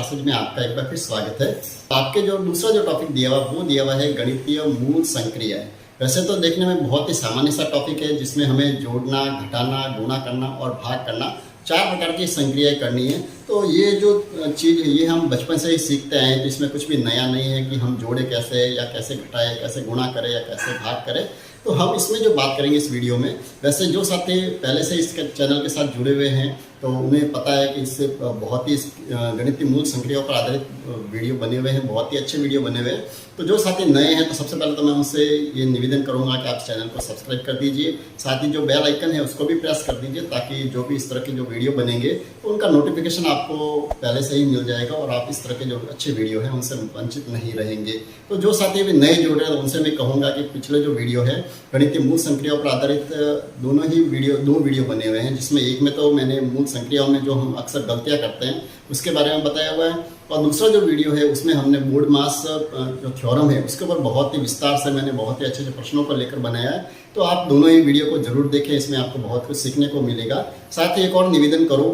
Classes में आपका एक बार फिर स्वागत है। आपके जो दूसरा जो टॉपिक दिया हुआ वो दिया हुआ है गणितीय मूल संक्रिया। वैसे तो देखने में बहुत ही सामान्य सा टॉपिक है जिसमें हमें जोड़ना, घटाना, गुणा करना और भाग करना 4 प्रकार की संक्रियाएं करनी है। तो ये जो चीज़ है ये हम बचपन से ही सीखते आए हैं, तो इसमें कुछ भी नया नहीं है कि हम जोड़े कैसे या कैसे घटाए, कैसे गुणा करें या कैसे भाग करें। तो हम इसमें जो बात करेंगे इस वीडियो में, वैसे जो साथी पहले से इस चैनल के साथ जुड़े हुए हैं तो उन्हें पता है कि इससे बहुत ही गणितीय मूल संक्रियाओं पर आधारित वीडियो बने हुए हैं, बहुत ही अच्छे वीडियो बने हुए हैं। तो जो साथी नए हैं तो सबसे पहले तो मैं उनसे ये निवेदन करूंगा कि आप चैनल को सब्सक्राइब कर दीजिए, साथ ही जो बेल आइकन है उसको भी प्रेस कर दीजिए ताकि जो भी इस तरह के जो वीडियो बनेंगे तो उनका नोटिफिकेशन आपको पहले से ही मिल जाएगा और आप इस तरह के जो अच्छे वीडियो हैं उनसे वंचित नहीं रहेंगे। तो जो साथी अभी नए जुड़ रहे हैं उनसे मैं कहूँगा कि पिछले जो वीडियो है गणितीय मूल संक्रियाओं पर आधारित दो वीडियो बने हुए हैं, जिसमें एक में तो मैंने मूल संक्रियाओं में जो हम अक्सर गलतियां करते हैं उसके बारे में बताया हुआ है, और दूसरा जो वीडियो है उसमें हमने बोर्डमास जो थ्योरम है उसके ऊपर बहुत ही विस्तार से मैंने बहुत ही अच्छे प्रश्नों को लेकर बनाया है। तो आप दोनों ही वीडियो को जरूर देखें, इसमें आपको बहुत कुछ सीखने को मिलेगा। साथ ही एक और निवेदन करूँ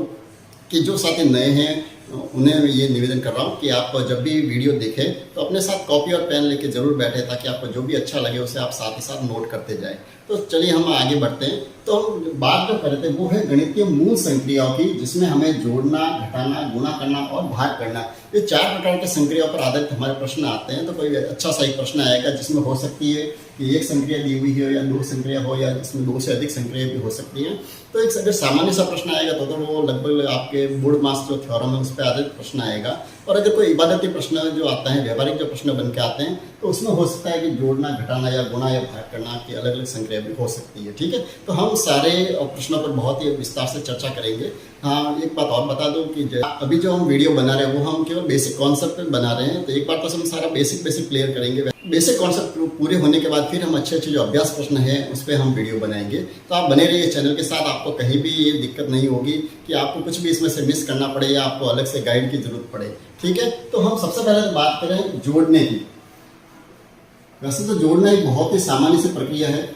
कि जो साथी नए हैं उन्हें ये निवेदन कर रहा हूँ कि आप जब भी वीडियो देखें तो अपने साथ कॉपी और पेन लेके जरूर बैठे ताकि आपको जो भी अच्छा लगे उसे आप साथ ही साथ नोट करते जाएं। तो चलिए हम आगे बढ़ते हैं। तो हम बात जो करते हैं वो है गणितीय मूल संक्रियाओं की, जिसमें हमें जोड़ना, घटाना, गुणा करना और भाग करना, ये 4 प्रकार के संक्रियाओं पर आधारित हमारे प्रश्न आते हैं। तो कोई अच्छा सा एक प्रश्न आएगा जिसमें हो सकती है कि एक संक्रिया दी हुई है या 2 संक्रिया हो या जिसमें 2 से अधिक संक्रिया भी हो सकती है। तो एक अगर सामान्य सा प्रश्न आएगा तो वो लगभग आपके बोर्डमास जो थ्योरम है उस पर आधारित प्रश्न आएगा। और अगर कोई इबादती प्रश्न जो आता है, व्यवहारिक जो प्रश्न बन के आते हैं, तो उसमें हो सकता है कि जोड़ना, घटाना या गुणा या भाग करना की अलग अलग संक्रिया भी हो सकती है। ठीक है, तो हम सारे प्रश्नों पर बहुत ही विस्तार से चर्चा करेंगे। हाँ, एक बात और बता दूं कि अभी जो हम वीडियो बना रहे हैं वो हम केवल बेसिक कॉन्सेप्ट पे बना रहे हैं। तो एक बार तो हम सारा बेसिक क्लियर करेंगे। बेसिक कॉन्सेप्ट पूरे होने के बाद फिर हम अच्छे जो अभ्यास प्रश्न है उस पर हम वीडियो बनाएंगे। तो आप बने रहिए चैनल के साथ, आपको कहीं भी ये दिक्कत नहीं होगी कि आपको कुछ भी इसमें से मिस करना पड़े या आपको अलग से गाइड की जरूरत पड़े। ठीक है, तो हम सबसे पहले बात करें जोड़ने की। वैसे तो जोड़ना एक बहुत ही सामान्य सी प्रक्रिया है,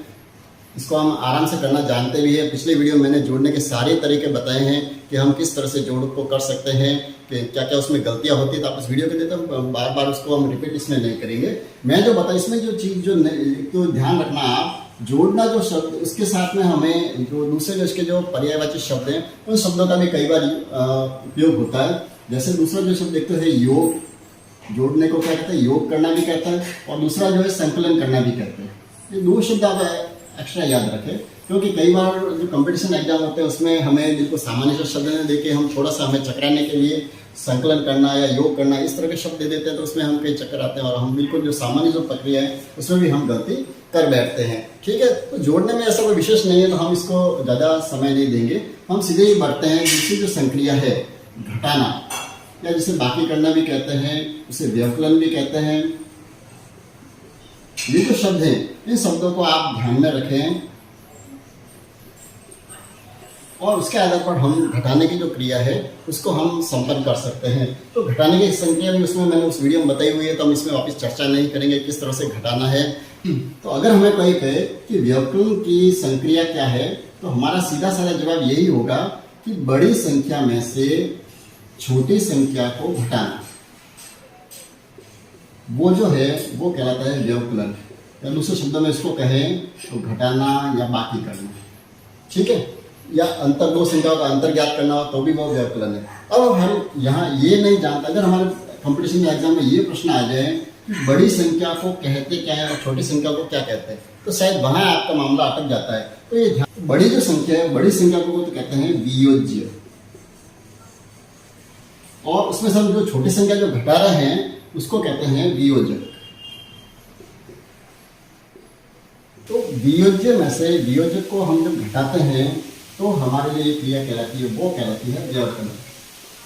इसको हम आराम से करना जानते भी हैं। पिछले वीडियो में मैंने जोड़ने के सारे तरीके बताए हैं कि हम किस तरह से जोड़ को कर सकते हैं, कि क्या क्या उसमें गलतियां होती है। तो आप इस वीडियो के देते हैं, बार बार उसको हम रिपीट इसमें नहीं करेंगे। मैं जो बताया इसमें जो चीज़ जो तो ध्यान रखना, आप जोड़ना जो शब्द उसके साथ में हमें जो दूसरे जो इसके जो पर्यायवाची शब्द हैं उन शब्दों का भी कई बार उपयोग होता है। जैसे दूसरा जो शब्द देखते हैं योग, जोड़ने को क्या कहते हैं, योग करना भी कहता है, और दूसरा जो है संकलन करना भी कहते हैं। ये 2 शब्द आप एक्स्ट्रा याद रखें, क्योंकि कई बार जो कंपटीशन एग्जाम होते हैं उसमें हमें बिल्कुल सामान्य से शब्द नहीं देके हम थोड़ा सा हमें चकराने के लिए संकलन करना या योग करना इस तरह के शब्द दे देते हैं, तो उसमें हम कई चक्कर आते हैं और हम बिल्कुल जो सामान्य जो प्रक्रिया है उसमें भी हम गलती कर बैठते हैं। ठीक है, तो जोड़ने में ऐसा कोई विशेष नहीं है, तो हम इसको ज़्यादा समय नहीं देंगे। हम सीधे ही बढ़ते हैं। दूसरी जो संक्रिया है घटाना, या जिसे बाकी करना भी कहते हैं, उसे व्यवकलन भी कहते हैं। ये जो शब्द हैं इन शब्दों को आप ध्यान में रखें और उसके आधार पर हम घटाने की जो क्रिया है उसको हम संपन्न कर सकते हैं। तो घटाने की संक्रिया भी उसमें मैंने उस वीडियो में बताई हुई है, तो हम इसमें वापस चर्चा नहीं करेंगे किस तरह से घटाना है। तो अगर हमें कोई कहे कि व्यवकलन की संक्रिया क्या है, तो हमारा सीधा साधा जवाब यही होगा कि बड़ी संख्या में से छोटी संख्या को घटाना, वो जो है वो कहलाता है व्यवकलन, या दूसरे शब्दों में इसको कहें तो घटाना या बाकी करना। ठीक है, या अंतर 2 संख्याओं का अंतर ज्ञात करना हो तो भी वो व्यवकलन है। अब हम यहाँ ये नहीं जानते, अगर हमारे कंपटीशन एग्जाम में ये प्रश्न आ जाए कि बड़ी संख्या को कहते क्या है और छोटी संख्या को क्या कहते हैं, तो शायद वहां आपका मामला अटक जाता है। तो ये बड़ी जो संख्या है, बड़ी संख्या को तो कहते हैं वियोज्य, और उसमें से हम जो छोटी संख्या जो घटा रहे हैं उसको कहते हैं वियोजक। तो वियोज्य में से वियोजक को हम जब घटाते हैं तो हमारे लिए ये क्रिया कहलाती है, वो कहलाती है व्यवकलन।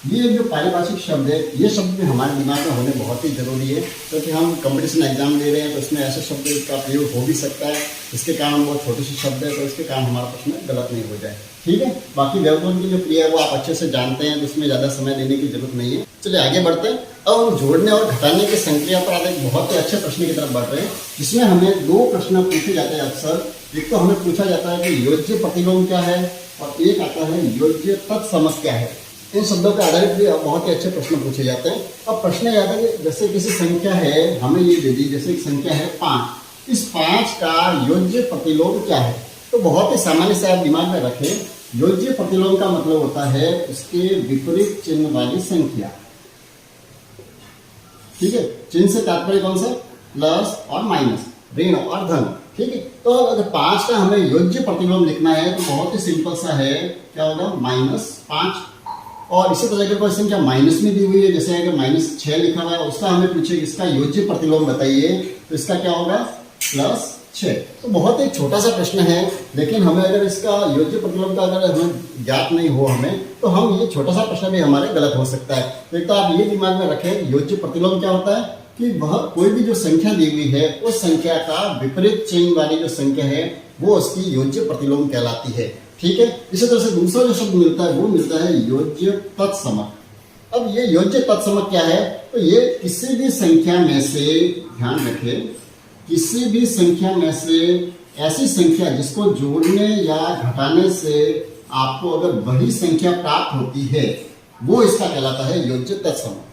ये जो पारिभाषिक शब्द है, ये शब्द भी हमारे दिमाग में होने बहुत ही जरूरी है, क्योंकि हम कंपटीशन एग्जाम दे रहे हैं तो इसमें ऐसे शब्द का प्रयोग हो भी सकता है, इसके कारण वो छोटे से शब्द है तो इसके कारण हमारा प्रश्न गलत नहीं हो जाए। ठीक है, बाकी व्यवकलन की जो क्रिया है वो आप अच्छे से जानते हैं, तो उसमें ज़्यादा समय देने की जरूरत नहीं है। चलिए आगे बढ़ते हैं। अब हम जोड़ने और घटाने की संक्रिया पर आधारित बहुत ही अच्छे प्रश्न की तरफ बढ़ रहे हैं, जिसमें हमें 2 प्रश्न पूछे जाते हैं अक्सर। एक तो हमें पूछा जाता है कि योज्य प्रतिलोम क्या है, और एक आता है योज्य तत्समक क्या है। इन शब्दों के आधारित भी बहुत ही अच्छे प्रश्न पूछे जाते हैं। अब प्रश्न याद है कि जैसे किसी संख्या है, हमें ये दे दी, जैसे एक संख्या है 5, इस 5 का योज्य प्रतिलोम क्या है? तो बहुत ही सामान्य से आप दिमाग में रखें, योज्य प्रतिलोम का मतलब होता है उसके विपरीत चिन्ह वाली संख्या। ठीक है, चिन्ह से तात्पर्य कौन सा? प्लस और माइनस, ऋण और धन। ठीक है, तो अगर 5 का हमें योज्य प्रतिलोम लिखना है तो बहुत ही सिंपल सा है, क्या होगा? -5। और इसी तरह अगर कोई संख्या माइनस में दी हुई है, जैसे अगर -6 लिखा हुआ है, उसका हमें पूछे इसका योज्य प्रतिलोम बताइए, तो इसका क्या होगा? +6। तो बहुत एक छोटा सा प्रश्न है, लेकिन हमें अगर इसका योज्य प्रतिलोम का अगर हमें ज्ञात नहीं हो हमें, तो हम ये छोटा सा प्रश्न भी हमारे गलत हो सकता है। तो एक तो आप ये दिमाग में रखें, योज्य प्रतिलोम क्या होता है कि वह कोई भी जो संख्या दी हुई है उस संख्या का विपरीत चिन्ह वाली जो संख्या है वो उसकी योज्य प्रतिलोम कहलाती है। ठीक है, इसी तरह से दूसरा जो शब्द मिलता है वो मिलता है योज्य तत्समक। अब ये योज्य तत्समक क्या है? तो ये किसी भी संख्या में से, ध्यान रखें, किसी भी संख्या में से ऐसी संख्या जिसको जोड़ने या घटाने से आपको अगर वही संख्या प्राप्त होती है, वो इसका कहलाता है योज्य तत्समक।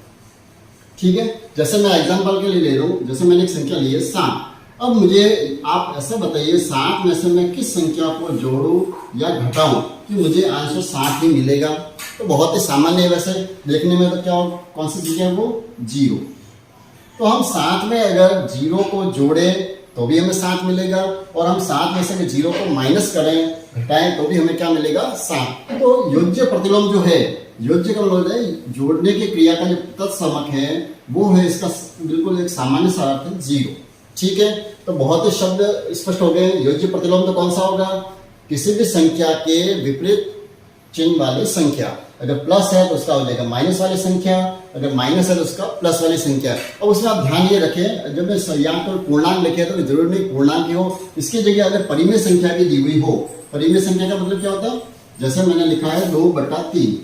ठीक है, जैसे मैं एग्जांपल के लिए ले रहा हूं, जैसे मैंने एक संख्या ली है 7। अब मुझे आप ऐसा बताइए 7 में से मैं किस संख्या को जोड़ूं या घटाऊं कि मुझे आंसर 7 ही मिलेगा? तो बहुत ही सामान्य है, वैसे देखने में तो क्या कौन सी चीज है वो? 0। तो हम 7 में अगर 0 को जोड़े तो भी हमें 7 मिलेगा, और हम 7 में से 0 को माइनस करें, घटाएं, तो भी हमें क्या मिलेगा? 7। तो योज्य प्रतिलोम जो है, योज्य का मतलब है जोड़ने की क्रिया का जो तत्समक है वो है, इसका बिल्कुल एक सामान्य सा अर्थ है 0। ठीक है, तो बहुत ही शब्द स्पष्ट हो गए। योज्य प्रतिलोम तो कौन सा होगा? किसी भी संख्या के विपरीत चिन्ह वाली संख्या। अगर प्लस है तो उसका हो जाएगा माइनस वाली संख्या, अगर माइनस है तो उसका प्लस वाली संख्या। और उसमें आप ध्यान ये रखें, जब मैं यहाँ पर पूर्णांक लिखे तो जरूर नहीं पूर्णांक ही हो, इसकी जगह अगर परिमेय संख्या भी दी हुई हो। परिमेय संख्या का मतलब क्या होता है? जैसे मैंने लिखा है 2/3।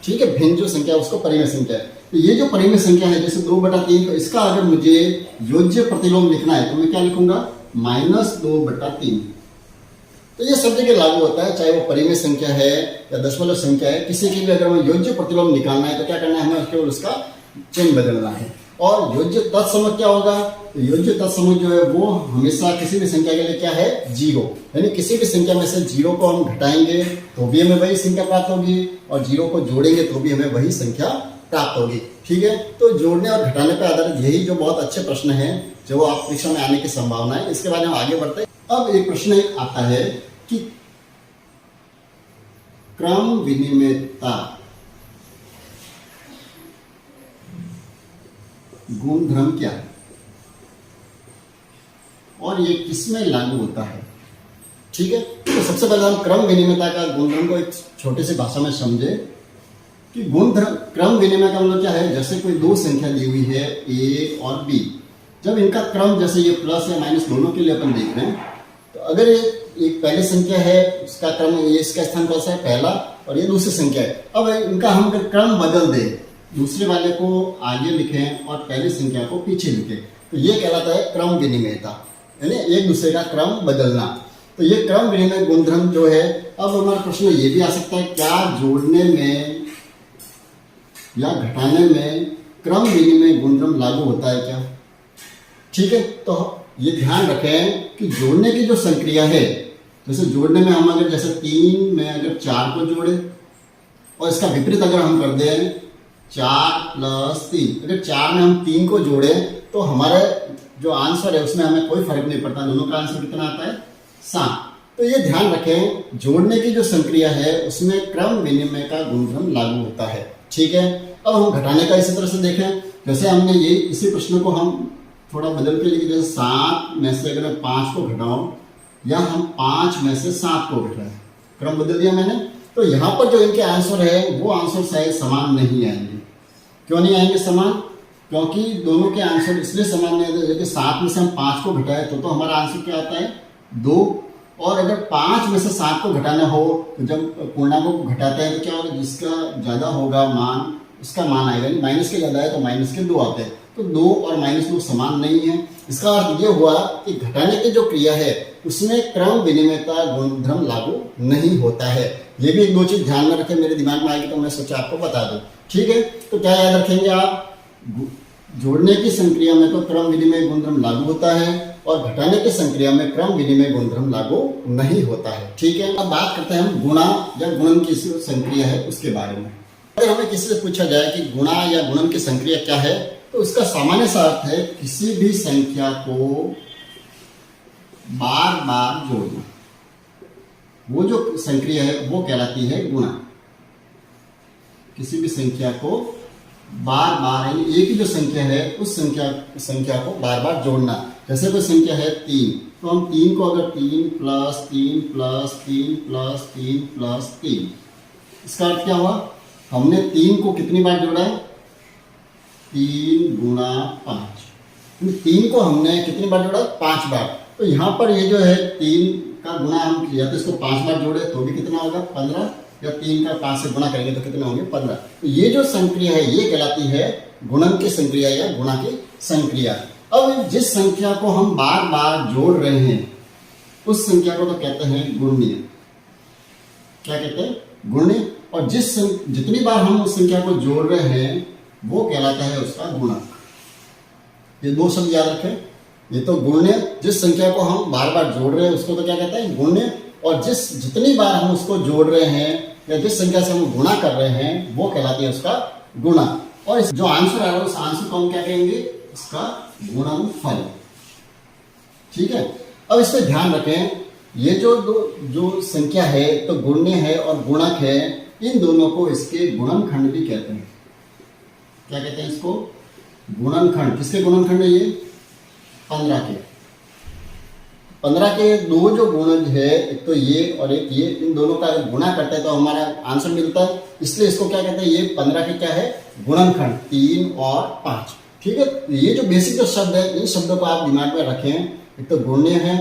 ठीक है, भिन्न जो संख्या है उसको परिमेय संख्या है। तो ये जो परिमेय संख्या है जैसे 2/3, तो इसका अगर मुझे योज्य प्रतिलोम लिखना है तो मैं क्या लिखूंगा? -2/3। तो ये सब जगह लागू होता है, चाहे वो परिमेय संख्या है या दशमलव संख्या है, किसी की भी अगर हमें योज्य प्रतिलोम निकालना है तो क्या करना है? हमें केवल उसका चिन्ह बदलना है। और योज्य तत्समक क्या होगा? तो योज्य तत्समक जो है वो हमेशा किसी भी संख्या के लिए क्या है? 0। यानी किसी भी संख्या में से 0 को हम घटाएंगे तो भी हमें वही संख्या प्राप्त होगी, और 0 को जोड़ेंगे तो भी हमें वही संख्या प्राप्त होगी। ठीक है, तो जोड़ने और घटाने पर आधारित यही जो बहुत अच्छे प्रश्न हैं जो आप परीक्षा में आने की संभावना है। इसके बारे में आगे बढ़ते हैं। अब एक प्रश्न आता है कि क्रम विनिमेयता गुणधर्म क्या है और ये किसमें लागू होता है? ठीक है, तो सबसे पहले हम क्रम विनिमेयता का गुणधर्म को एक छोटी सी भाषा में समझे कि गुणधर्म, क्रम विनिमय का मतलब क्या है? जैसे कोई दो संख्या दी हुई है a और b, जब इनका क्रम, जैसे ये प्लस या माइनस दोनों के लिए अपन देख रहे हैं, तो अगर एक पहली संख्या है उसका क्रम, ये इसका स्थान कौन सा है? पहला, और ये दूसरी संख्या है। अब इनका हम अगर क्रम बदल दें, दूसरे वाले को आगे लिखें और पहली संख्या को पीछे लिखें, तो ये कहलाता है क्रम विनिमयता, यानी एक दूसरे का क्रम बदलना। तो ये क्रम विनिमय गुणधर्म जो है, अब हमारा प्रश्न ये भी आ सकता है, क्या जोड़ने में या घटाने में क्रम विनिमय गुणधर्म लागू होता है क्या? ठीक है, तो ये ध्यान रखें कि जोड़ने की जो संक्रिया है, जैसे जोड़ने में हम अगर जैसे 3 में अगर 4 को जोड़े और इसका विपरीत अगर हम कर दें 4 + 3, अगर 4 में हम 3 को जोड़े तो हमारा जो आंसर है उसमें हमें कोई फर्क नहीं पड़ता, दोनों का आंसर कितना आता है? 7। तो ये ध्यान रखें, जोड़ने की जो संक्रिया है उसमें क्रम विनिमय का गुणधर्म लागू होता है। ठीक है, अब हम घटाने का इसी तरह से देखें, जैसे हमने ये इसी प्रश्न को हम थोड़ा बदल के लिए, जैसे 7 में से अगर 5 को घटाओ या हम 5 में से 7 को घटाएं, क्रम बदल दिया मैंने, तो यहाँ पर जो इनके आंसर है वो आंसर शायद समान नहीं आएंगे। क्यों नहीं आएंगे समान? क्योंकि दोनों के आंसर इसलिए समान नहीं आते, जैसे 7 में से हम 5 को घटाए तो हमारा आंसर क्या आता है? 2। और अगर 5 में से 7 को घटाना हो तो जब पूर्णांकों को घटाते हैं तो क्या होगा? जिसका ज्यादा होगा मान, उसका मान आएगा, माइनस के ज्यादा है तो माइनस के 2 आते हैं, तो 2 और -2 समान नहीं है। इसका अर्थ ये हुआ कि घटाने की जो क्रिया है उसमें क्रम विनिमयता गुणधर्म लागू नहीं होता है। ये भी एक दो चीज ध्यान में रखें, मेरे दिमाग में आएगी तो मैं सोचा आपको बता दूं। ठीक है, तो क्या याद रखेंगे आप, जोड़ने की संक्रिया में तो क्रम विनिमय गुणधर्म लागू होता है और घटाने की संक्रिया में क्रम विनिमय गुणधर्म लागू नहीं होता है। ठीक है, अब बात करते हैं हम गुणा या गुणन की संक्रिया है उसके बारे में। अगर हमें किसी से पूछा जाए कि गुणा या गुणन की संक्रिया क्या है, तो उसका सामान्य सा अर्थ है किसी भी संख्या को बार बार जोड़ना। वो जो संक्रिया है वो कहलाती है गुणा। किसी भी संख्या को बार बार, यानी एक ही जो संख्या है उस संख्या को बार बार जोड़ना। जैसे कोई संख्या है 3, तो हम 3 को अगर 3 प्लस 3 प्लस 3 प्लस 3 प्लस 3, इसका अर्थ क्या हुआ, हमने 3 को कितनी बार जोड़ा है, 3 गुणा 5। 3 को हमने कितनी बार जोड़ा, 5 बार। तो यहाँ पर ये जो है 3 का गुणा हम किया तो इसको 5 बार जोड़े तो भी कितना होगा, 15, या 3 का 5 से गुणा करेंगे तो कितने होंगे, 15। तो ये जो संक्रिया है ये कहलाती है गुणन की संक्रिया या गुणा की संक्रिया। अब जिस संख्या को हम बार बार जोड़ रहे हैं उस संख्या को तो कहते हैं गुणनीय। क्या कहते हैं, गुणनीय। और जितनी बार हम उस संख्या को जोड़ रहे हैं वो कहलाता है उसका गुणक। ये दो शब्द याद रखें, ये तो गुणनीय, जिस संख्या को हम बार बार जोड़ रहे हैं उसको तो क्या कहते हैं, गुणनीय। और जितनी बार हम उसको जोड़ रहे हैं या जिस संख्या से हम गुणा कर रहे हैं वो कहलाती है उसका गुणा। और जो आंसर आ रहा है उस आंसर को हम क्या कहेंगे, इसका गुणनफल। ठीक है, अब इस पे ध्यान रखें, ये जो संख्या है तो गुणनीय है और गुणक है, इन दोनों को इसके गुणनखंड भी कहते हैं। क्या कहते हैं इसको, गुणनखंड। किसके गुणनखंड है ये, 15 के। 15 के दो जो गुणज है, एक तो ये और एक ये, इन दोनों का गुणा करते हैं तो हमारा आंसर मिलता है। इसलिए इसको क्या कहते हैं, ये 15 के क्या है, गुणनखंड, 3 और 5। ठीक है, ये जो बेसिक जो शब्द है इन शब्दों को आप दिमाग में रखें। एक तो गुणनीय है,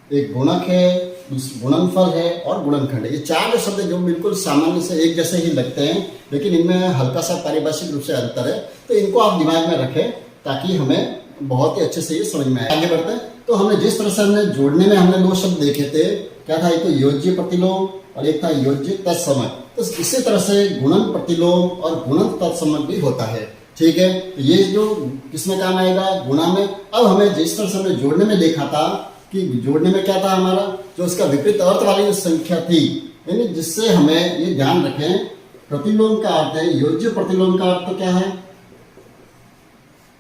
एक गुणक है, गुणनफल है और गुणनखंड है। ये 4 जो शब्द है जो बिल्कुल सामान्य से एक जैसे ही लगते हैं, लेकिन इनमें हल्का सा पारिभाषिक रूप से अंतर है। तो इनको आप दिमाग में रखें ताकि हमें बहुत ही अच्छे से ये समझ में आए। आगे बढ़ते हैं, तो हमने जिस तरह से हमने जोड़ने में हमने 2 शब्द देखे थे, क्या था, एक तो योज्य प्रतिलोम और एक था योज्य तत्समक। तो इसी तरह से गुणन प्रतिलोम और गुणन तत्समक भी होता है। ठीक है, तो ये जो किसमें काम आएगा, गुणा में। अब हमें जिस तरह से हमने जोड़ने में देखा था कि जोड़ने में क्या था हमारा, जो उसका विपरीत अर्थ वाली जो संख्या थी, यानी जिससे हमें ये ध्यान रखें, प्रतिलोम का अर्थ है, योज्य प्रतिलोम का अर्थ तो क्या है,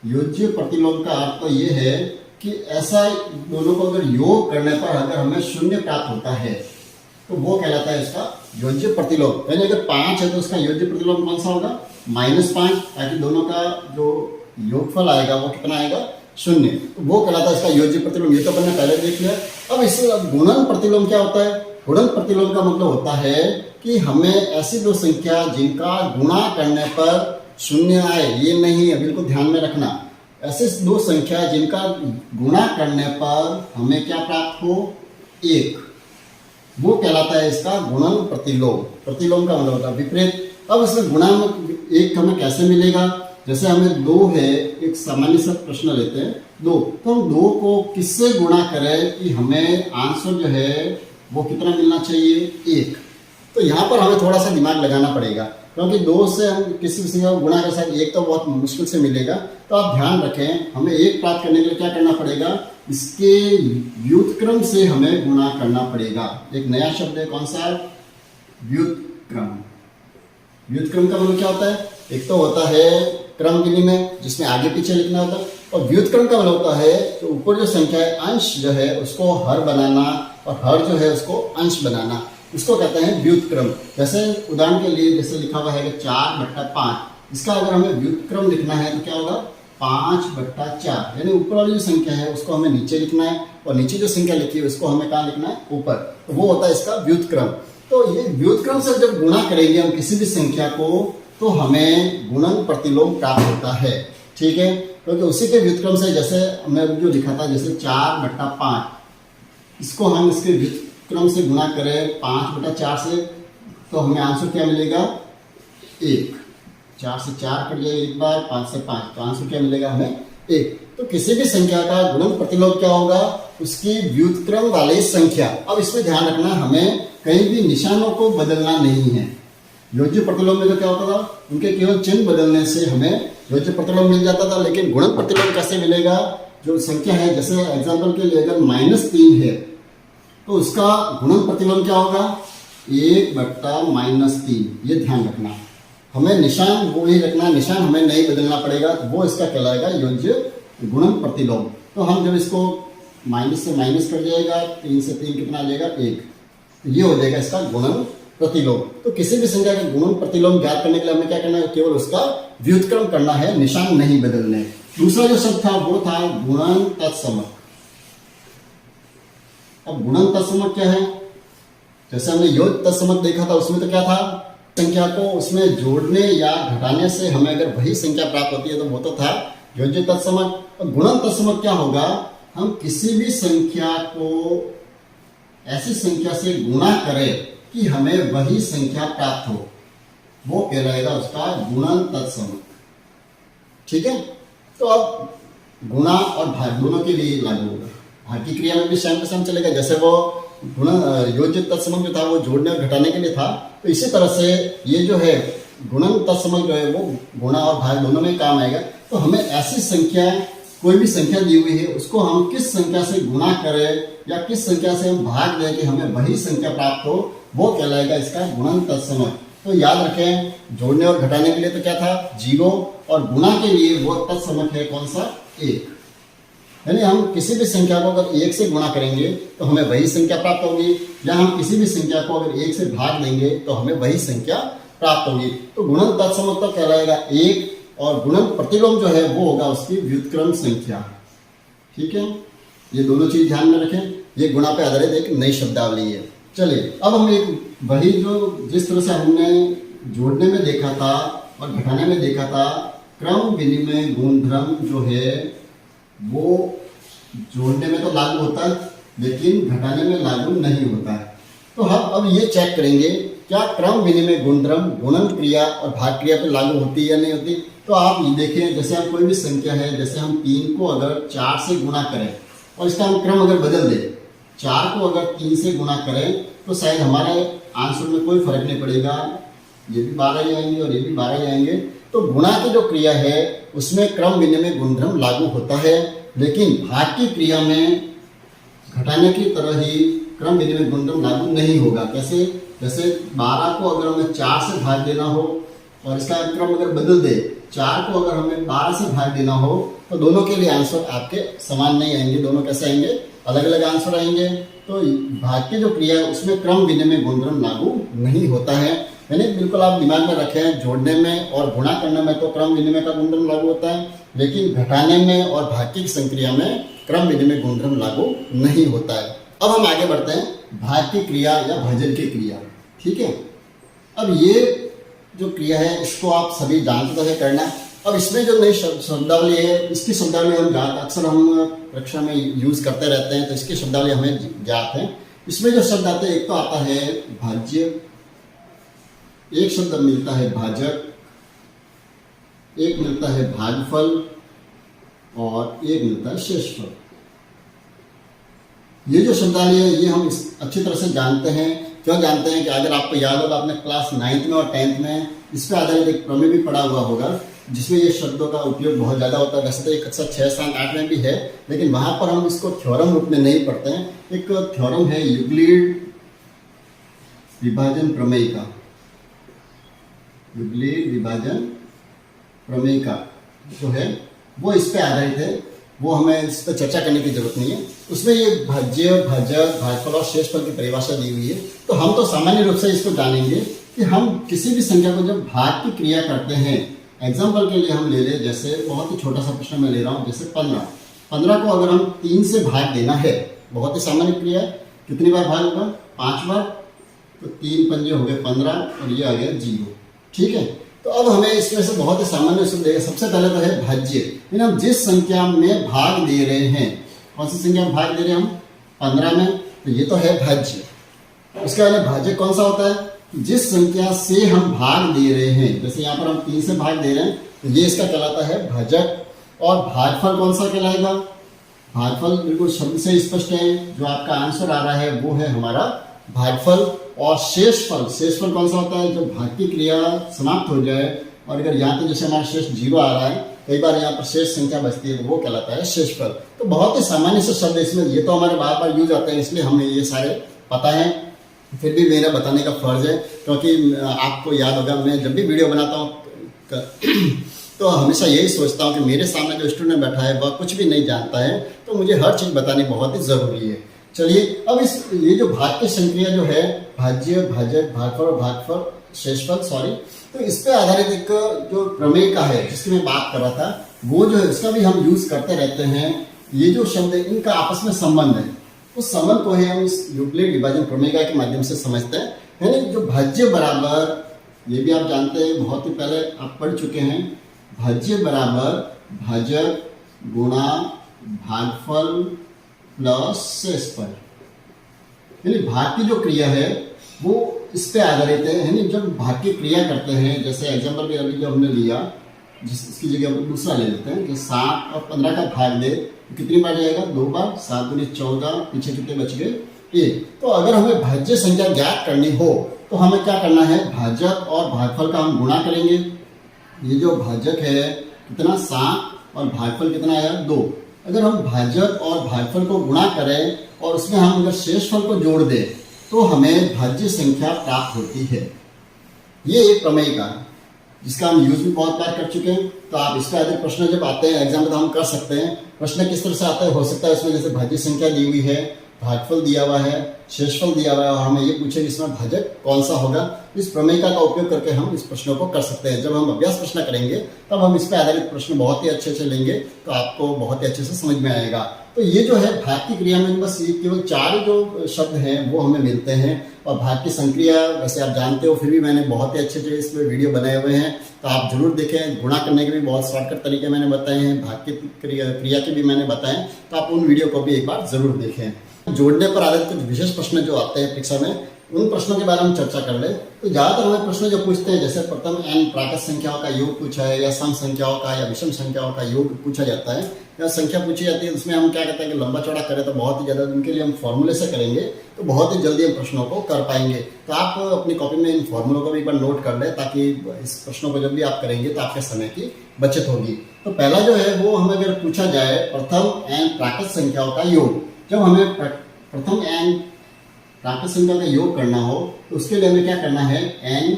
योज्य प्रतिलोम का अर्थ तो ये है कि ऐसा दोनों को अगर योग करने पर अगर हमें 0 प्राप्त होता है तो वो कहलाता है इसका योज्य प्रतिलोम। यानी अगर 5 है तो उसका योज्य प्रतिलोम कौन सा होगा, -5, ताकि दोनों का जो योगफल आएगा वो कितना आएगा, 0। तो वो कहलाता है इसका योज्य प्रतिलोम। ये तो अपन ने पहले देख लिया। अब इससे गुणन प्रतिलोम क्या होता है, गुणन प्रतिलोम का मतलब होता है कि हमें ऐसी दो संख्या जिनका गुणा करने पर 0 आए, ये नहीं है, बिल्कुल ध्यान में रखना। ऐसे 2 संख्या जिनका गुणा करने पर हमें क्या प्राप्त हो, 1, वो कहलाता है इसका गुणन प्रतिलोम। प्रतिलोम का मतलब होता है विपरीत। अब इसमें गुणा में 1 हमें कैसे मिलेगा, जैसे हमें 2 है, एक सामान्य सा प्रश्न लेते हैं 2, तो हम 2 को किससे गुणा करें कि हमें आंसर जो है वो कितना मिलना चाहिए, 1। तो यहाँ पर हमें थोड़ा सा दिमाग लगाना पड़ेगा, क्योंकि 2 से हम किसी संख्या को गुणा कर सकते, 1 तो बहुत मुश्किल से मिलेगा। तो आप ध्यान रखें, हमें 1 प्राप्त करने के लिए क्या करना पड़ेगा, इसके व्युत्क्रम से हमें गुणा करना पड़ेगा। एक नया शब्द है, कौन सा, व्युत्क्रम। व्युत्क्रम का मतलब क्या होता है, एक तो होता है क्रम विनिमय जिसमें आगे पीछे लिखना होता है, और व्युत्क्रम का मतलब होता है तो ऊपर जो संख्या है अंश जो है उसको हर बनाना और हर जो है उसको अंश बनाना, इसको कहते हैं व्युत्क्रम। जैसे उदाहरण के लिए जैसे लिखा हुआ है कि 4/5, इसका अगर हमें व्युत्क्रम लिखना है तो क्या होगा, 5/4। यानी ऊपर वाली जो संख्या है उसको हमें नीचे लिखना है और नीचे जो संख्या लिखी है उसको हमें कहाँ लिखना है, ऊपर। तो वो होता है इसका व्युत्क्रम। तो ये व्युत्क्रम से जब गुणा करेंगे हम किसी भी संख्या को तो हमें गुणन प्रतिलोम प्राप्त होता है। ठीक है, क्योंकि उसी के व्युत्क्रम से, जैसे मैं जो लिखा था, जैसे 4/5, इसको हम इसके व्युत्क्रम से गुणा करें 5/4 से, तो हमें आंसर क्या मिलेगा, 1। 4 से 4 कट जाएगा एक बार, 5 से 5, तो आंसर क्या मिलेगा हमें, 1। तो किसी भी संख्या का गुणन प्रतिलोम क्या होगा, उसकी व्युत्क्रम वाली संख्या। अब इसमें ध्यान रखना, हमें कहीं भी निशानों को बदलना नहीं है। योज्य प्रतिलोम में तो क्या होता था, उनके केवल चिन्ह बदलने से हमें योज्य प्रतिलोम मिल जाता था। लेकिन गुणन प्रतिलोम कैसे मिलेगा, जो संख्या है, जैसे एग्जाम्पल के लिए अगर -3 है तो उसका गुणन प्रतिलोम क्या होगा, 1/-3। ये ध्यान रखना, हमें निशान वो ही रखना, निशान हमें नहीं बदलना पड़ेगा, वो इसका कहलाएगा योज्य गुणन प्रतिलोम। तो हम जब इसको माइनस से माइनस कर जाएगा, 3 से 3 कितना आ जाएगा, 1, तो ये हो जाएगा इसका गुणन प्रतिलोम। तो किसी भी संख्या का गुणन प्रतिलोम ज्ञात करने के लिए हमें क्या करना है, केवल उसका व्युत्क्रम करना है, निशान नहीं बदलने। दूसरा जो शब्द था वो था गुणन तत्समक। अब गुणन तत्समक क्या है, जैसे हमने योग तत्समक देखा था, उसमें तो क्या था, संख्या को उसमें जोड़ने या घटाने से हमें अगर वही संख्या प्राप्त होती है तो वो तो था योज्य तत्समक। और गुणन तत्समक क्या होगा, हम किसी भी संख्या को ऐसी संख्या से गुणा करें कि हमें वही संख्या प्राप्त हो, वो कहलाएगा उसका गुणन तत्समक। ठीक है, तो अब गुणा और भाग दोनों के लिए लागू होगा। भाग की क्रिया में भी सेम टू सेम चलेगा, जैसे वो गुणन योज्य तत्समक जो था वो जोड़ने और घटाने के लिए था, तो इसी तरह से ये जो है गुणन तत्समक जो है वो गुणा और भाग दोनों में काम आएगा। तो हमें ऐसी संख्या, कोई भी संख्या दी हुई है, उसको हम किस संख्या से गुणा करें या किस संख्या से हम भाग दें कि हमें वही संख्या प्राप्त हो, वो कहलाएगा इसका गुणन तत्समक। तो याद रखें, जोड़ने और घटाने के लिए तो क्या था 0, और गुणा के लिए वो तत्समक है कौन सा, 1। यानी हम किसी भी संख्या को अगर 1 से गुणा करेंगे तो हमें वही संख्या प्राप्त होगी, या हम किसी भी संख्या को अगर 1 से भाग देंगे तो हमें वही संख्या प्राप्त होगी। तो गुणन तत्समक तो कहलाएगा 1, और गुणन प्रतिलोम जो है वो होगा उसकी व्युत्क्रम संख्या। ठीक है, ये दोनों चीज ध्यान में रखें। ये गुणा पे आधारित एक नई शब्दावली है। चलिए अब हम एक वही जो जिस तरह से हमने जोड़ने में देखा था और घटाने में देखा था, क्रम विनिमय गुणधर्म जो है वो जोड़ने में तो लागू होता है लेकिन घटाने में लागू नहीं होता है। तो हम अब ये चेक करेंगे क्या क्रम विनिमय गुणधर्म गुणन क्रिया और भाग क्रिया पर लागू होती है या नहीं होती। तो आप ये देखें, जैसे हम कोई भी संख्या है, जैसे हम 3 को अगर 4 से गुणा करें और इसका हम क्रम अगर बदल दें, 4 को अगर 3 से गुणा करें तो शायद हमारे आंसर में कोई फर्क नहीं पड़ेगा, ये भी 12 ही आएंगे और ये भी 12 ही आएंगे। तो गुणा की जो क्रिया है उसमें क्रम विनिमय गुणधर्म लागू होता है, लेकिन भाग की क्रिया में घटाने की तरह ही क्रम विनिमय गुणधर्म लागू नहीं होगा। कैसे, जैसे 12 को अगर हमें 4 से भाग देना हो और इसका क्रम अगर बदल दे, 4 को अगर हमें 12 से भाग देना हो, तो दोनों के लिए आंसर आपके समान नहीं आएंगे, दोनों कैसे आएंगे, अलग अलग आंसर आएंगे। तो भाग की जो क्रिया है उसमें क्रम विनिमय गुणधर्म लागू नहीं होता है। यानी बिल्कुल आप दिमाग में रखें, जोड़ने में और गुणा करने में तो क्रम विनिमय का गुणधर्म लागू होता है, लेकिन घटाने में और भाग की संक्रिया में क्रम विनिमय गुणधर्म लागू नहीं होता है। अब हम आगे बढ़ते हैं, भाग की क्रिया या भाजन की क्रिया। ठीक है, अब ये जो क्रिया है इसको आप सभी जानते तो है करना। अब इसमें जो नई शब्दावली है, इसकी शब्दावली हम अक्सर हम कक्षा में यूज करते रहते हैं, तो इसकी शब्दावली हमें ज्ञात है। इसमें जो शब्द आते हैं, एक तो आता है भाज्य, एक शब्द मिलता है भाजक, एक मिलता है भागफल और एक मिलता है शेषफल। ये जो शब्दावली है ये हम अच्छी तरह से जानते हैं। क्यों जानते हैं कि अगर आपको याद होगा, आपने क्लास 9th में और 10th में इस पर आधारित एक प्रमेय भी पढ़ा हुआ होगा जिसमें ये शब्दों का उपयोग बहुत ज़्यादा होता है। वैसे तो एक कक्षा 6, 7, 8 में भी है, लेकिन वहाँ पर हम इसको थ्योरम रूप में नहीं पढ़ते हैं। एक थ्योरम है यूक्लिड विभाजन प्रमेय का, यूक्लिड विभाजन प्रमेय का जो है वो इस पर आधारित है, वो हमें इस पर चर्चा करने की जरूरत नहीं है। उसमें ये भाज्य, भाजक, भागफल और शेषफल की परिभाषा दी हुई है। तो हम तो सामान्य रूप से इसको जानेंगे कि हम किसी भी संख्या को जब भाग की क्रिया करते हैं, एग्जाम्पल के लिए हम ले लें, जैसे बहुत ही छोटा सा प्रश्न मैं ले रहा हूँ, जैसे 15 को अगर हम 3 से भाग देना है, बहुत ही सामान्य क्रिया है, कितनी बार भाग होगा, 5 बार, तो 3 पंजे हो गए 15 और ये आ गया 0। ठीक है, तो अब हमें इसमें से बहुत ही सामान्य सूत्र देगा। सबसे पहले तो है भाज्य, यानी हम जिस संख्या में भाग दे रहे हैं, कौन सी संख्या में भाग दे रहे हैं हम, 15 में, तो ये तो है भाज्य। उसके बाद भाजक कौन सा होता है, जिस संख्या से हम भाग दे रहे हैं, जैसे यहाँ पर हम 3 से भाग दे रहे हैं तो ये इसका कहलाता है भाजक। और भागफल कौन सा कहलाएगा, भागफल बिल्कुल शब्द से स्पष्ट है, जो आपका आंसर आ रहा है वो है हमारा भागफल और शेषफल। शेषफल कौन सा होता है? जब भाग की क्रिया समाप्त हो जाए और अगर यहाँ पे जैसे हमारा शेष 0 आ रहा है, कई बार यहाँ पर शेष संख्या बचती है, तो वो कहलाता है शेषफल। तो बहुत ही सामान्य से शब्द इसमें, ये तो हमारे बार बार यूज आते हैं इसलिए हमें ये सारे पता है, फिर भी मेरा बताने का फर्ज है, क्योंकि आपको याद होगा मैं जब भी वीडियो बनाता हूँ तो हमेशा यही सोचता हूँ कि मेरे सामने जो स्टूडेंट बैठा है वह कुछ भी नहीं जानता है, तो मुझे हर चीज़ बतानी बहुत ही ज़रूरी है। चलिए अब ये जो भाग की संक्रिया जो है, भाज्य, भाजक, भागफल और भागफल शेषफल तो इस पे आधारित एक जो प्रमेय का है जिसकी मैं बात कर रहा था, वो जो है इसका भी हम यूज करते रहते हैं। ये जो शब्द है इनका आपस में संबंध है, उस संबंध को हम इस यूक्लिड विभाजन प्रमेय के माध्यम से समझते हैं। यानी जो भाज्य बराबर, ये भी आप जानते हैं, बहुत ही पहले आप पढ़ चुके हैं, भाज्य बराबर भाजक गुणा भागफल प्लस शेषफल। यानी भाग की जो क्रिया है वो इस पे आधारित है। यानी जब भाग की क्रिया करते हैं, जैसे एग्जाम्पल भी अभी जो हमने लिया, इसकी जगह हम दूसरा ले लेते हैं कि 7 और 15 का भाग दे तो कितनी बार जाएगा? 2 बार। 7 दूनी 14, पीछे कितने बच गए? 1। तो अगर हमें भाज्य संख्या ज्ञात करनी हो तो हमें क्या करना है? भाजक और भागफल का हम गुणा करेंगे। ये जो भाजक है कितना? 7 और भागफल कितना आया? 2। अगर हम भाजक और भागफल को गुणा करें और उसमें हम अगर शेषफल को जोड़ दें तो हमें भाज्य संख्या प्राप्त होती है। ये एक प्रमेय का जिसका हम यूज भी बहुत बार कर चुके हैं। तो आप इसका अधिक प्रश्न जब आते हैं एग्जाम में तो हम कर सकते हैं। प्रश्न किस तरह से आता है? हो सकता है इसमें जैसे भाज्य संख्या दी हुई है, भागफल दिया हुआ है, शेषफल दिया हुआ है और हमें ये पूछे इसमें भाजक कौन सा होगा। इस प्रमेय का उपयोग करके हम इस प्रश्नों को कर सकते हैं। जब हम अभ्यास प्रश्न करेंगे तब हम इस पर आधारित प्रश्न बहुत ही अच्छे से लेंगे, तो आपको बहुत ही अच्छे से समझ में आएगा। तो ये जो है भाग की क्रिया में बस ये केवल 4 जो शब्द हैं वो हमें मिलते हैं। और भाग की संक्रिया वैसे आप जानते हो, फिर भी मैंने बहुत ही अच्छे से इसमें वीडियो बनाए हुए हैं, तो आप जरूर देखें। गुणा करने के भी बहुत शॉर्टकट तरीके मैंने बताए हैं, भाग की क्रिया के भी मैंने बताए, तो आप उन वीडियो को भी एक बार जरूर देखें। जोड़ने पर आधारित कुछ विशेष प्रश्न जो आते हैं परीक्षा में, उन प्रश्नों के बारे में चर्चा कर ले। तो ज्यादातर हमें प्रश्न जो पूछते हैं, जैसे प्रथम n प्राकृत संख्याओं का योग पूछा है, या सम संख्याओं का या विषम संख्याओं का योग पूछा जाता है, या संख्या पूछी जाती है, उसमें हम क्या कहते हैं कि लंबा चौड़ा करें तो बहुत ही ज्यादा, उनके लिए हम फॉर्मूले से करेंगे तो बहुत ही जल्दी हम प्रश्नों को कर पाएंगे। तो आप अपनी कॉपी में इन फॉर्मूलों को भी एक बार नोट कर ले, ताकि इस प्रश्नों को जब भी आप करेंगे तो आपके समय की बचत होगी। तो पहला जो है वो हमें अगर पूछा जाए प्रथम n प्राकृत संख्याओं का योग, जब हमें प्रथम n प्राकृत संख्या का योग करना हो तो उसके लिए हमें क्या करना है? n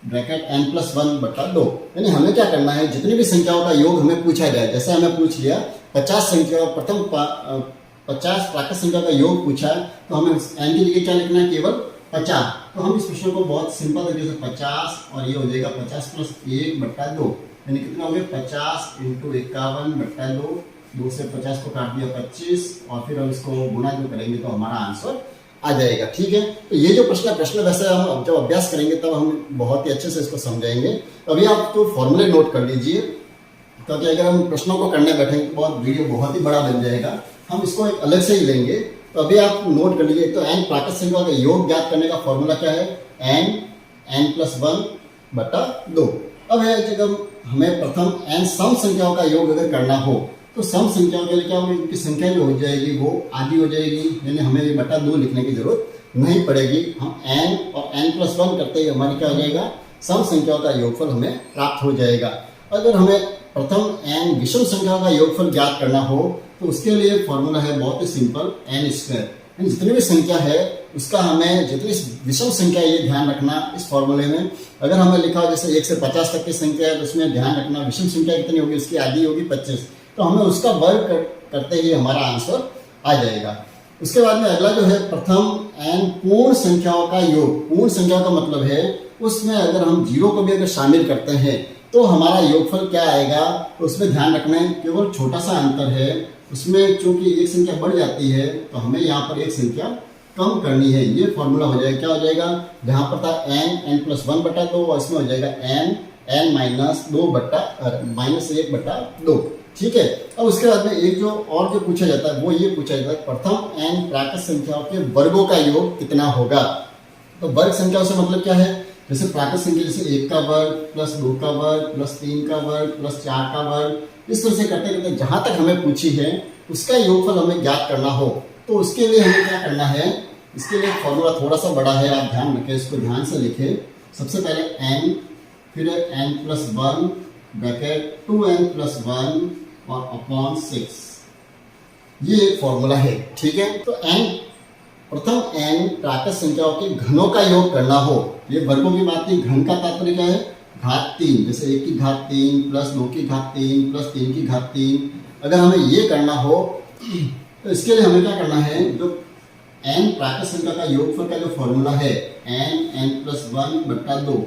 bracket n+1/2। यानी हमें क्या करना है? जितनी भी संख्याओं का योग हमें पूछा जाए, जैसे हमें पूछ लिया 50 संख्या, प्रथम 50 प्राकृत संख्या का योग पूछा, तो हमें n की जगह क्या लिखना है? केवल 50। तो हम इस प्रश्न को बहुत सिंपल तरीके से 50 और ये हो जाएगा 50 + 1/2, यानी कितना हो गया? 50 × 51/2। 2 से 50 को काट दिया 25, और फिर हम इसको गुणा जो करेंगे तो हमारा आंसर आ जाएगा। ठीक है, तो ये जो प्रश्न वैसे हम जब अभ्यास करेंगे तब हम बहुत ही अच्छे से इसको समझाएंगे। तो अभी आप तो फॉर्मूले नोट कर लीजिए, क्योंकि अगर हम प्रश्नों को करने बैठेंगे तो वीडियो बहुत ही बड़ा बन जाएगा, हम इसको एक अलग से ही लेंगे। तो अभी आप नोट कर लीजिए। तो n प्राकृत संख्या का योग ज्ञात करने का फॉर्मूला क्या है? n+1/2। अब है जब हमें प्रथम n सम संख्याओं का योग अगर करना हो तो सम संख्याओं के लिए क्या होगी? उनकी संख्या जो हो जाएगी वो आधी हो जाएगी, यानी हमें ये बटा 2 लिखने की जरूरत नहीं पड़ेगी। हम n और n+1 करते ही हमारी क्या हो जाएगा? सम संख्याओं का योगफल हमें प्राप्त हो जाएगा। अगर हमें प्रथम n विषम संख्याओं का योगफल ज्ञात करना हो तो उसके लिए फॉर्मूला है बहुत ही सिंपल, n²। जितनी भी संख्या है उसका हमें, जितनी विषम संख्या ये ध्यान रखना इस फॉर्मूले में। अगर हमें लिखा हो जैसे 1 से 50 तक की संख्या है तो उसमें ध्यान रखना विषम संख्या कितनी होगी? उसकी आधी होगी 25, तो हमें उसका वर्ग करते ही हमारा आंसर आ जाएगा। उसके बाद में अगला जो है प्रथम n पूर्ण संख्याओं का योग। पूर्ण संख्याओं का मतलब है उसमें अगर हम 0 को भी अगर शामिल करते हैं तो हमारा योगफल क्या आएगा? तो उसमें ध्यान रखना है, केवल छोटा सा अंतर है उसमें, चूंकि एक संख्या बढ़ जाती है तो हमें यहाँ पर एक संख्या कम करनी है। ये फॉर्मूला हो जाएगा, क्या हो जाएगा? जहाँ पर था n+1/2 और इसमें हो जाएगा n-2/-1/2। ठीक है। अब उसके बाद में एक जो पूछा जाता है वो ये पूछा जाता है प्रथम n प्राकृत संख्याओं के वर्गों का योग कितना होगा? तो वर्ग संख्याओं से मतलब क्या है? जैसे प्राकृत संख्या जैसे 1 का वर्ग प्लस 2 का वर्ग प्लस 3 का वर्ग प्लस 4 का वर्ग, इस तरह से करते करते जहां तक हमें पूछी है उसका योगफल हमें ज्ञात करना हो तो उसके लिए हमें क्या करना है? इसके लिए फॉर्मूला थोड़ा सा बड़ा है, आप ध्यान रखें, इसको ध्यान से लिखें। सबसे पहले n, फिर n+1 ब्रैकेट 2n+1 और अपॉन 6, ये एक फॉर्मूला है, ठीक है। तो n, प्रथम n प्राकृत संख्याओं के घनों का योग करना हो, ये वर्गों की बात नहीं, घन का तात्पर्य क्या है, घात 3, जैसे 1 की घात 3 प्लस 2 की घात 3 प्लस 3 की घात 3। अगर हमें ये करना हो तो इसके लिए हमें क्या करना है, जो n प्राकृत संख्या का योगफल का जो फॉर्मूला है n+1/2,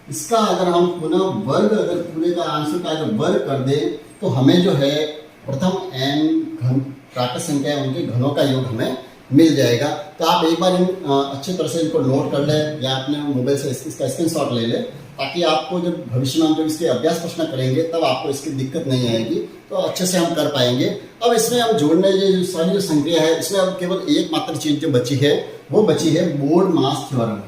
इसका अगर हम पुनः वर्ग, अगर पूरे का आंसर का अगर वर्ग कर दें तो हमें जो है प्रथम n घन प्राकृत संख्या है उनके घनों का योग हमें मिल जाएगा। तो आप एक बार अच्छी तरह से इनको नोट कर लें या अपने मोबाइल से इसका स्क्रीनशॉट ले लें, ताकि आपको जब भविष्य में हम जब इसके अभ्यास प्रश्न करेंगे तब आपको इसकी दिक्कत नहीं आएगी, तो अच्छे से हम कर पाएंगे। अब इसमें हम जोड़ने ये सारी जो संक्रिया है, इसमें अब केवल एकमात्र चीज जो बची है वो बची है मोड मास थ्योरम,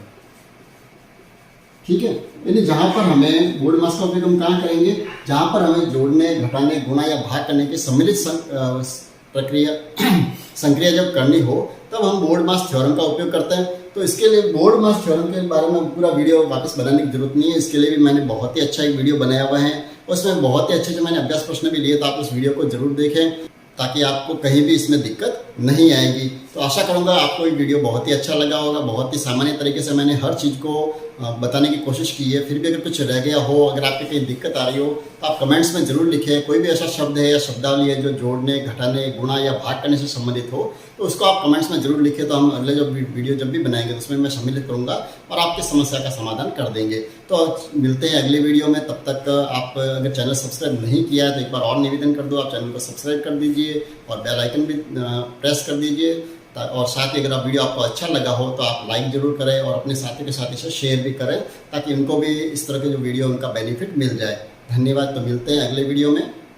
ठीक है। यानी जहां पर हमें मोड मास का उपयोग हम कहाँ करेंगे, जहां पर हमें जोड़ने, घटाने, गुणा या भाग करने की सम्मिलित प्रक्रिया संक्रिया जब करनी हो तब हम मोड मास थ्योरम का उपयोग करते हैं। तो इसके लिए मोड मास थ्योरम के बारे में पूरा वीडियो वापस बनाने की जरूरत नहीं है, इसके लिए भी मैंने बहुत ही अच्छा एक वीडियो बनाया हुआ है, उसमें बहुत ही अच्छे से मैंने अभ्यास प्रश्न भी लिए, तो आप उस वीडियो को जरूर देखें ताकि आपको कहीं भी इसमें दिक्कत नहीं आएगी। तो आशा करूंगा आपको ये वीडियो बहुत ही अच्छा लगा होगा। बहुत ही सामान्य तरीके से मैंने हर चीज़ को बताने की कोशिश की है। फिर भी अगर कुछ रह गया हो, अगर आपको कहीं दिक्कत आ रही हो तो आप कमेंट्स में जरूर लिखें। कोई भी ऐसा शब्द है या शब्दावली है जो जोड़ने, घटाने, गुणा या भाग करने से संबंधित हो तो उसको आप कमेंट्स में जरूर लिखें, तो हम अगले जो वीडियो जब भी बनाएंगे उसमें मैं सम्मिलित करूँगा और आपकी समस्या का समाधान कर देंगे। तो मिलते हैं अगले वीडियो में, तब तक आप अगर चैनल सब्सक्राइब नहीं किया है तो एक बार और निवेदन कर दो, आप चैनल को सब्सक्राइब कर दीजिए और बेल आइकन भी प्रेस कर दीजिए। और साथ ही अगर आप वीडियो आपको अच्छा लगा हो तो आप लाइक जरूर करें और अपने साथी के साथ इसे शेयर भी करें, ताकि उनको भी इस तरह के जो वीडियो उनका बेनिफिट मिल जाए। धन्यवाद। तो मिलते हैं अगले वीडियो में।